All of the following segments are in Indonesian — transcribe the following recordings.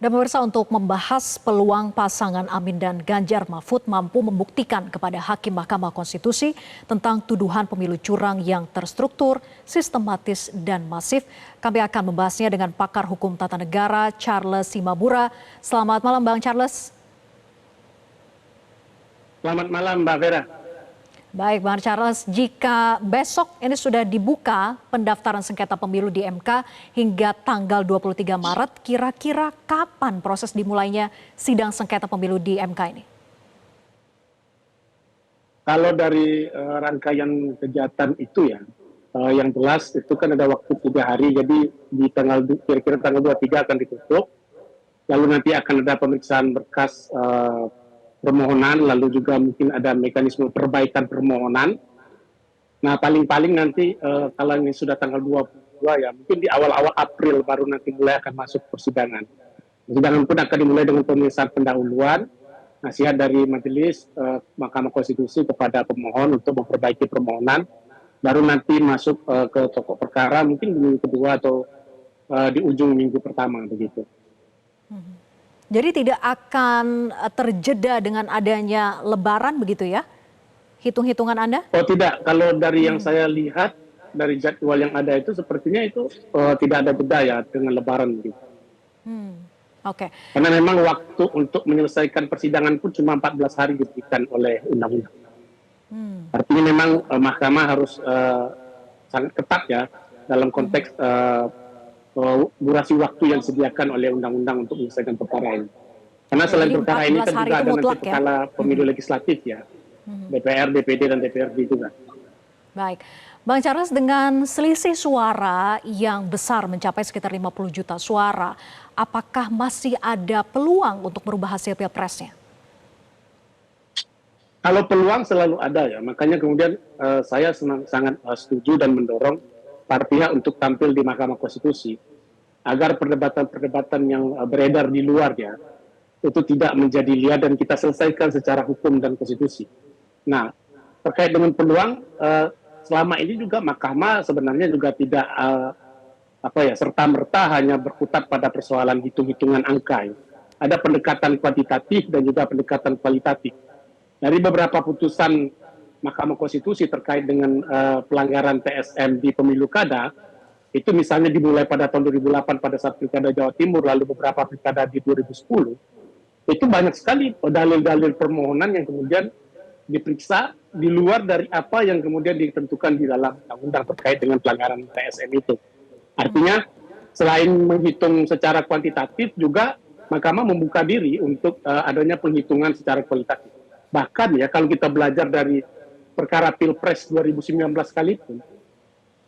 Dan pemirsa, untuk membahas peluang pasangan Amin dan Ganjar Mahfud mampu membuktikan kepada Hakim Mahkamah Konstitusi tentang tuduhan pemilu curang yang terstruktur, sistematis, dan masif. Kami akan membahasnya dengan pakar hukum tata negara Charles Simabura. Selamat malam Bang Charles. Selamat malam Mbak Vera. Baik Bang Charles, jika besok ini sudah dibuka pendaftaran sengketa pemilu di MK hingga tanggal 23 Maret, kira-kira kapan proses dimulainya sidang sengketa pemilu di MK ini? Kalau dari rangkaian kegiatan itu ya, yang jelas itu kan ada waktu 3 hari, jadi di kira-kira tanggal 23 akan ditutup, lalu nanti akan ada pemeriksaan berkas permohonan, lalu juga mungkin ada mekanisme perbaikan permohonan. Nah, paling-paling nanti kalau ini sudah tanggal 22 ya, mungkin di awal-awal April baru nanti mulai akan masuk persidangan. Persidangan pun akan dimulai dengan pemeriksaan pendahuluan, nasihat dari Majelis Mahkamah Konstitusi kepada pemohon untuk memperbaiki permohonan, baru nanti masuk ke pokok perkara mungkin di minggu kedua atau di ujung minggu pertama begitu. Jadi tidak akan terjeda dengan adanya Lebaran begitu ya? Hitung-hitungan Anda? Oh tidak, kalau dari yang saya lihat dari jadwal yang ada itu sepertinya itu tidak ada beda ya dengan Lebaran gitu. Oke. Karena memang waktu untuk menyelesaikan persidangan pun cuma 14 hari diberikan oleh undang-undang. Artinya memang mahkamah harus sangat ketat ya dalam konteks durasi waktu yang disediakan oleh undang-undang untuk menyelesaikan perkara ini. Karena selain perkara ini kan juga ada nanti perkara pemilu legislatif ya, DPR, DPD, dan DPRD juga. Baik, Bang Charles, dengan selisih suara yang besar mencapai sekitar 50 juta suara, apakah masih ada peluang untuk merubah hasil pilpresnya? Kalau peluang selalu ada ya, makanya kemudian saya sangat setuju dan mendorong para pihak untuk tampil di Mahkamah Konstitusi agar perdebatan-perdebatan yang beredar di luar ya itu tidak menjadi liar dan kita selesaikan secara hukum dan konstitusi. Nah, terkait dengan peluang selama ini juga Mahkamah sebenarnya juga tidak serta-merta hanya berkutat pada persoalan hitung-hitungan angka. Ya. Ada pendekatan kuantitatif dan juga pendekatan kualitatif. Dari beberapa putusan Mahkamah Konstitusi terkait dengan pelanggaran TSM di pemilu kada, itu misalnya dimulai pada tahun 2008 pada saat pilkada Jawa Timur, lalu beberapa pilkada di 2010, itu banyak sekali dalil-dalil permohonan yang kemudian diperiksa di luar dari apa yang kemudian ditentukan di dalam undang-undang terkait dengan pelanggaran TSM itu. Artinya, selain menghitung secara kuantitatif, juga Mahkamah membuka diri untuk adanya penghitungan secara kualitatif. Bahkan ya, kalau kita belajar dari perkara Pilpres 2019 sekalipun,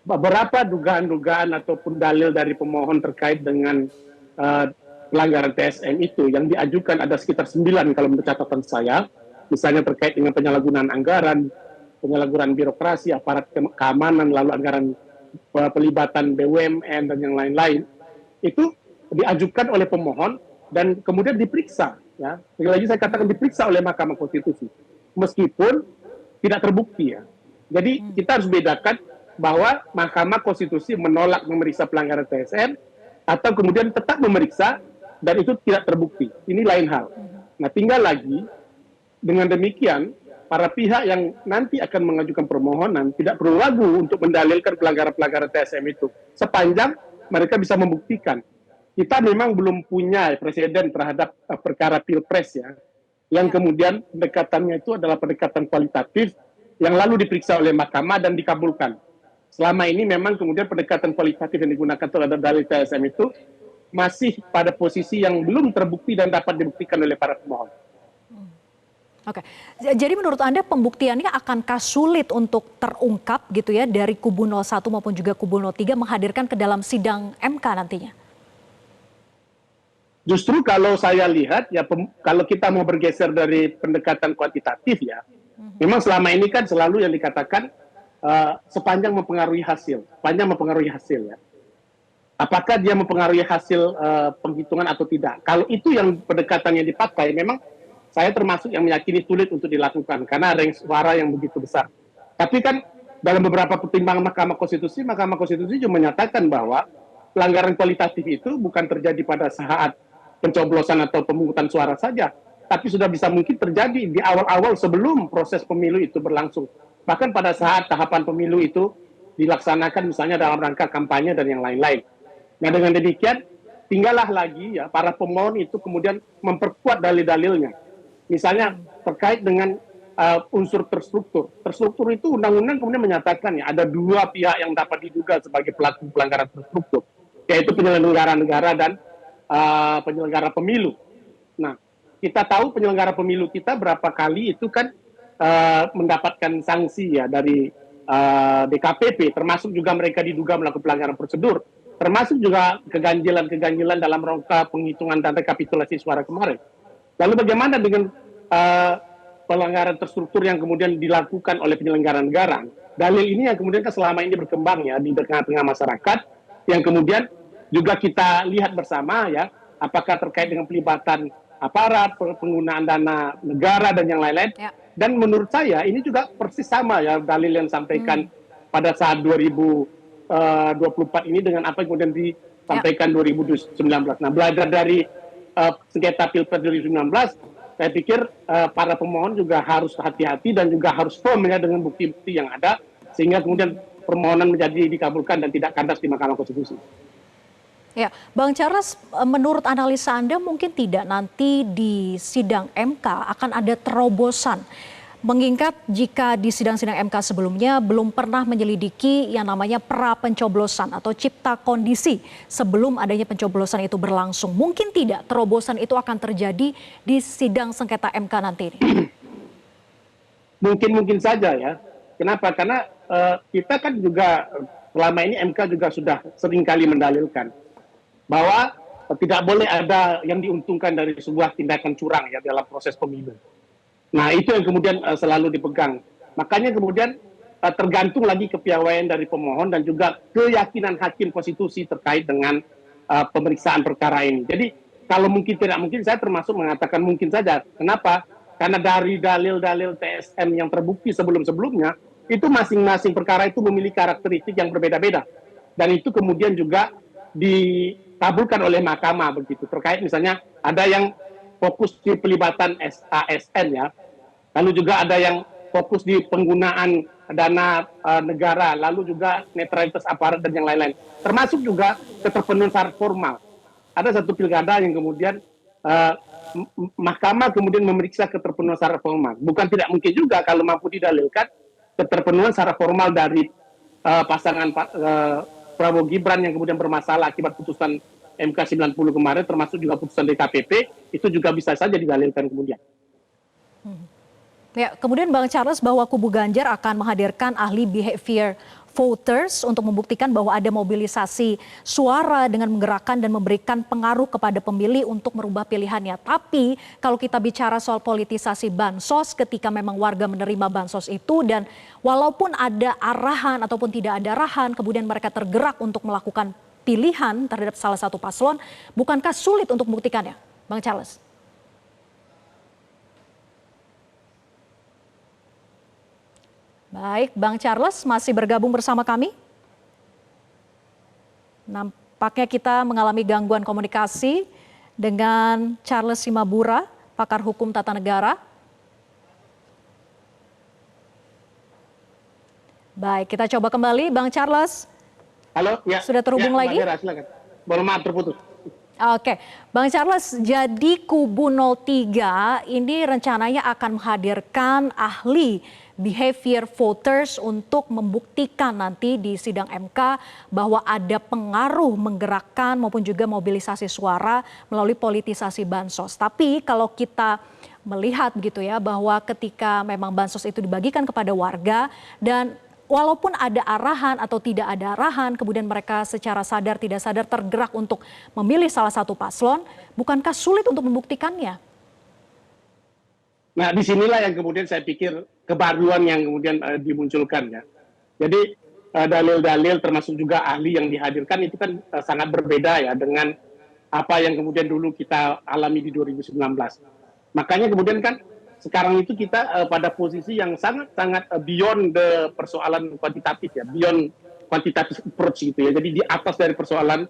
beberapa dugaan-dugaan ataupun dalil dari pemohon terkait dengan pelanggaran TSM itu yang diajukan ada sekitar 9 kalau menurut catatan saya, misalnya terkait dengan penyalahgunaan anggaran, penyalahgunaan birokrasi, aparat keamanan, lalu anggaran pelibatan BUMN dan yang lain-lain, itu diajukan oleh pemohon dan kemudian diperiksa. Ya, lagi saya katakan diperiksa oleh Mahkamah Konstitusi, meskipun tidak terbukti ya. Jadi kita harus bedakan bahwa Mahkamah Konstitusi menolak memeriksa pelanggaran TSM atau kemudian tetap memeriksa dan itu tidak terbukti. Ini lain hal. Nah, tinggal lagi dengan demikian para pihak yang nanti akan mengajukan permohonan tidak perlu ragu untuk mendalilkan pelanggaran-pelanggaran TSM itu sepanjang mereka bisa membuktikan. Kita memang belum punya presiden terhadap perkara Pilpres ya, yang kemudian pendekatannya itu adalah pendekatan kualitatif yang lalu diperiksa oleh Mahkamah dan dikabulkan. Selama ini memang kemudian pendekatan kualitatif yang digunakan terhadap dalil TSM itu masih pada posisi yang belum terbukti dan dapat dibuktikan oleh para pemohon. Oke, jadi menurut Anda pembuktiannya akankah sulit untuk terungkap gitu ya dari kubu 01 maupun juga kubu 03 menghadirkan ke dalam sidang MK nantinya? Justru kalau saya lihat ya kalau kita mau bergeser dari pendekatan kuantitatif ya, memang selama ini kan selalu yang dikatakan sepanjang mempengaruhi hasil ya. Apakah dia mempengaruhi hasil penghitungan atau tidak? Kalau itu yang pendekatan yang dipakai, memang saya termasuk yang meyakini sulit untuk dilakukan karena range suara yang begitu besar. Tapi kan dalam beberapa pertimbangan Mahkamah Konstitusi juga menyatakan bahwa pelanggaran kualitatif itu bukan terjadi pada saat pencoblosan atau pemungutan suara saja, tapi sudah bisa mungkin terjadi di awal-awal sebelum proses pemilu itu berlangsung. Bahkan pada saat tahapan pemilu itu dilaksanakan misalnya dalam rangka kampanye dan yang lain-lain. Nah dengan demikian, tinggallah lagi ya para pemohon itu kemudian memperkuat dalil-dalilnya. Misalnya terkait dengan unsur terstruktur. Terstruktur itu undang-undang kemudian menyatakan ya ada dua pihak yang dapat diduga sebagai pelaku pelanggaran terstruktur, yaitu penyelenggara negara dan penyelenggara pemilu. Nah, kita tahu penyelenggara pemilu kita berapa kali itu kan mendapatkan sanksi ya dari DKPP, termasuk juga mereka diduga melakukan pelanggaran prosedur, termasuk juga keganjilan-keganjilan dalam rangka penghitungan dan rekapitulasi suara kemarin. Lalu bagaimana dengan pelanggaran terstruktur yang kemudian dilakukan oleh penyelenggara negara? Dalil ini yang kemudian kan selama ini berkembang ya di tengah-tengah masyarakat, yang kemudian juga kita lihat bersama ya, apakah terkait dengan pelibatan aparat, penggunaan dana negara dan yang lain-lain. Ya. Dan menurut saya ini juga persis sama ya dalil yang disampaikan pada saat 2024 ini dengan apa yang kemudian disampaikan 2019. Nah, belajar dari sengketa Pilpres 2019, saya pikir para pemohon juga harus hati-hati dan juga harus firm ya dengan bukti-bukti yang ada, sehingga kemudian permohonan menjadi dikabulkan dan tidak kandas di Mahkamah Konstitusi. Ya, Bang Charles, menurut analisa Anda mungkin tidak nanti di sidang MK akan ada terobosan. Mengingat jika di sidang-sidang MK sebelumnya belum pernah menyelidiki yang namanya pra pencoblosan atau cipta kondisi sebelum adanya pencoblosan itu berlangsung. Mungkin tidak terobosan itu akan terjadi di sidang sengketa MK nanti ini? Mungkin saja ya. Kenapa? Karena kita kan juga selama ini MK juga sudah seringkali mendalilkan bahwa tidak boleh ada yang diuntungkan dari sebuah tindakan curang ya dalam proses pemilu. Nah itu yang kemudian selalu dipegang. Makanya kemudian tergantung lagi kepiawaian dari pemohon dan juga keyakinan hakim konstitusi terkait dengan pemeriksaan perkara ini. Jadi kalau mungkin tidak mungkin, saya termasuk mengatakan mungkin saja. Kenapa? Karena dari dalil-dalil TSM yang terbukti sebelum-sebelumnya, itu masing-masing perkara itu memiliki karakteristik yang berbeda-beda. Dan itu kemudian juga dikabulkan oleh mahkamah begitu. Terkait misalnya ada yang fokus di pelibatan ASN ya, lalu juga ada yang fokus di penggunaan dana negara, lalu juga netralitas aparat dan yang lain-lain. Termasuk juga keterpenuhan syarat formal. Ada satu pilkada yang kemudian mahkamah kemudian memeriksa keterpenuhan syarat formal. Bukan tidak mungkin juga kalau mampu didalilkan keterpenuhan syarat formal dari pasangan Prabowo Gibran yang kemudian bermasalah akibat putusan MK 90 kemarin, termasuk juga putusan DKPP, itu juga bisa saja didalilkan kemudian. Ya, kemudian Bang Charles, bahwa kubu Ganjar akan menghadirkan ahli behavior voters untuk membuktikan bahwa ada mobilisasi suara dengan menggerakkan dan memberikan pengaruh kepada pemilih untuk merubah pilihannya. Tapi kalau kita bicara soal politisasi bansos, ketika memang warga menerima bansos itu dan walaupun ada arahan ataupun tidak ada arahan, kemudian mereka tergerak untuk melakukan pilihan terhadap salah satu paslon, bukankah sulit untuk membuktikannya, Bang Charles? Baik, Bang Charles masih bergabung bersama kami. Nampaknya kita mengalami gangguan komunikasi dengan Charles Simabura, pakar hukum tata negara. Baik, kita coba kembali, Bang Charles. Halo, ya. Sudah terhubung lagi? Mbak Hera, silakan. Mohon maaf terputus. Oke, Bang Charles, jadi kubu 03 ini rencananya akan menghadirkan ahli behavior voters untuk membuktikan nanti di sidang MK bahwa ada pengaruh menggerakkan maupun juga mobilisasi suara melalui politisasi bansos. Tapi kalau kita melihat begitu ya, bahwa ketika memang bansos itu dibagikan kepada warga dan walaupun ada arahan atau tidak ada arahan, kemudian mereka secara sadar tidak sadar tergerak untuk memilih salah satu paslon, bukankah sulit untuk membuktikannya? Nah, disinilah yang kemudian saya pikir kebaruan yang kemudian dimunculkan ya. Jadi dalil-dalil termasuk juga ahli yang dihadirkan itu kan sangat berbeda ya dengan apa yang kemudian dulu kita alami di 2019. Makanya kemudian kan sekarang itu kita pada posisi yang sangat-sangat beyond the persoalan kuantitatif ya, beyond quantitative approach gitu ya. Jadi di atas dari persoalan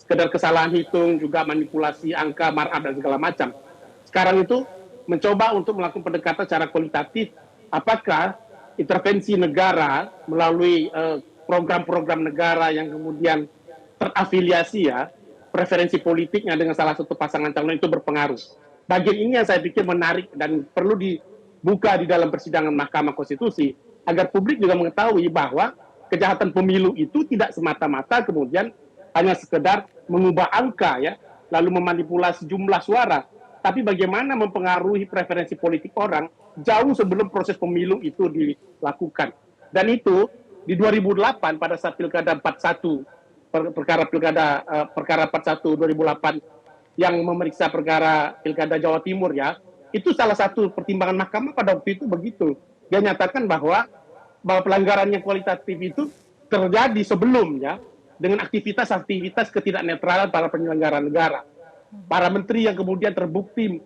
sekedar kesalahan hitung, juga manipulasi angka, markup dan segala macam. Sekarang itu mencoba untuk melakukan pendekatan secara kualitatif, apakah intervensi negara melalui program-program negara yang kemudian terafiliasi ya, preferensi politiknya dengan salah satu pasangan calon itu berpengaruh. Bagian ini yang saya pikir menarik dan perlu dibuka di dalam persidangan Mahkamah Konstitusi, agar publik juga mengetahui bahwa kejahatan pemilu itu tidak semata-mata kemudian hanya sekedar mengubah angka ya, lalu memanipulasi jumlah suara, tapi bagaimana mempengaruhi preferensi politik orang jauh sebelum proses pemilu itu dilakukan. Dan itu di 2008 pada saat Pilkada 41, perkara 41 2008 yang memeriksa perkara Pilkada Jawa Timur ya, itu salah satu pertimbangan mahkamah pada waktu itu begitu. Dia nyatakan bahwa pelanggaran yang kualitatif itu terjadi sebelumnya dengan aktivitas-aktivitas ketidaknetralan para penyelenggara negara. Para menteri yang kemudian terbukti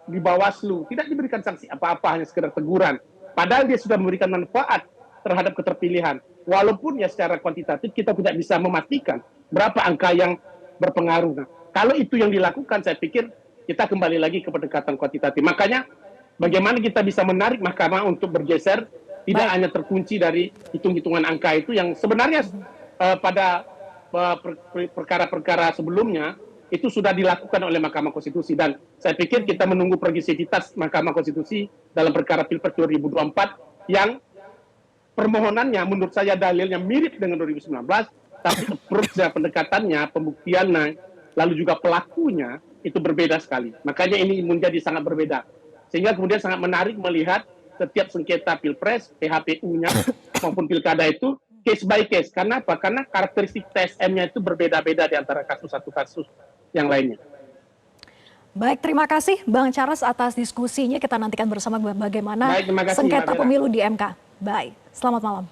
di Bawaslu tidak diberikan sanksi apa-apa, hanya sekedar teguran. Padahal dia sudah memberikan manfaat terhadap keterpilihan. Walaupun ya secara kuantitatif kita tidak bisa memastikan berapa angka yang berpengaruh. Nah, kalau itu yang dilakukan, saya pikir kita kembali lagi ke pendekatan kuantitatif. Makanya bagaimana kita bisa menarik mahkamah untuk bergeser, tidak hanya terkunci dari hitung-hitungan angka itu yang sebenarnya pada perkara-perkara sebelumnya itu sudah dilakukan oleh Mahkamah Konstitusi, dan saya pikir kita menunggu progresivitas Mahkamah Konstitusi dalam perkara Pilpres 2024 yang permohonannya menurut saya dalilnya mirip dengan 2019, tapi approach-nya, pendekatannya, pembuktiannya, lalu juga pelakunya itu berbeda sekali. Makanya ini menjadi sangat berbeda. Sehingga kemudian sangat menarik melihat setiap sengketa Pilpres, PHPU-nya maupun Pilkada itu case by case. Karena apa? Karena karakteristik TSM-nya itu berbeda-beda di antara kasus satu kasus yang lainnya. Baik, terima kasih Bang Charles atas diskusinya. Kita nantikan bersama bagaimana Baik, terima kasih, sengketa Mbak Vera. pemilu di MK. Baik, selamat malam.